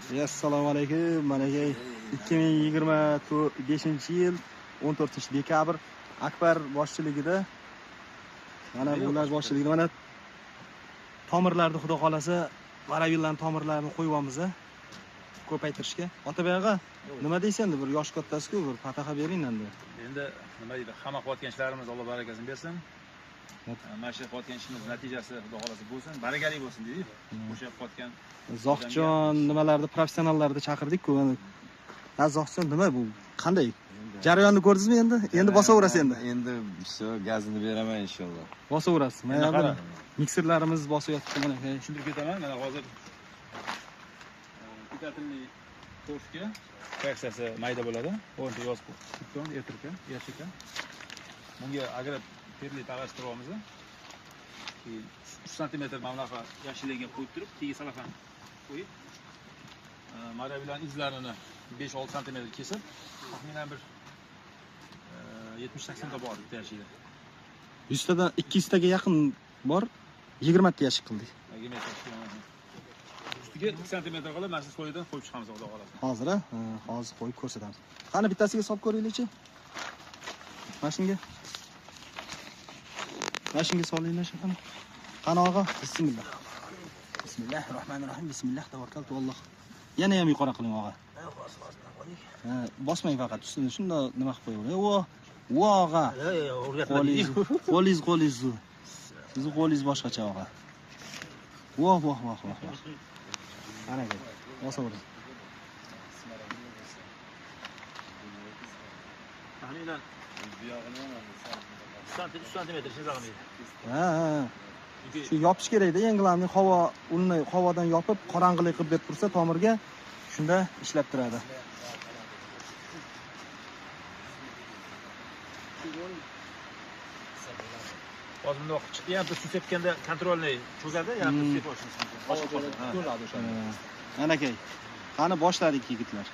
Assalomu alaykum. Mana 2025-yil 14-dekabr Akbar boshchiligida mana bular boshchiligida mana tomirlarni xudo xolasa maravillarning tomirlarini qo'yibamiz ko'paytirishga. Otabeyga nima deysan endi bir yosh kattasi-ku, bir pataxa bering endi. Endi nima deydi, hamma qilayotgan ishlarimiz Alloh barakasini bersin. Mana shu qilayotgan ishimiz natijasi xudo xolasa bo'lsin, barakali bo'lsin deydi. O'sha qilayotgan Zohjon nimalarni professionallarni chaqirdik-ku. Zohjon nima bu? Qanday? Jarayonni ko'rdingizmi endi? Endi bosaverasiz endi. Endi shu gazini beraman inshaalloh. Bosaverasiz. Mana mikserlarimiz bosyapti mana. Tushuntirib ketaman. Mana hozir pitatilli toshga fraksiyasi mayda bo'ladi. O'nta yoz tutgan, ertirkan. Bunga agrab terli tarashtiramiz. 3 sm mana bunaqa yashillarga qo'yib turib, tegi salafan qo'yib, maravillarning izlarini 5-6 sm kesib, taxminan bir 70-80 ta bor bitta yashilda. 100 tadan 200 taga yaqin bor. 20 ta yashik qildik. 20 ta ustiga 2 sm qolib, mana shu so'yidan qo'yib chiqamiz xudo xolasa. Hozir hozir qo'yib ko'rsatamiz. Qani bittasiga solib ko'ringlar-chi. Mashinga. Mashinga solinglar shaqani. Qani og'a, bismillah. Bismillahirrohmanirrohim. Bismillah tavakkaltu Alloh. Yana ham yuqori qiling og'a. Bosmang faqat ustini shunda nima qilib qo'yavering. Og'a. Qo'lingiz. Sizni qo'lingiz boshqacha og'a. Voh. Ana gel. Bosavering. Taxminan 3 sm chizag'im. Shu yopish kerak-da, yenglarni havodan yopib, qorong'ilik qilib deb tursa tomirga shunda ishlab turadi. Hozir bundoq chiqyapti, suv sepganda kontrolni cho'zadi, yana suv sepib olishimiz mumkin. Mana aka. Qani boshladik yigitlar.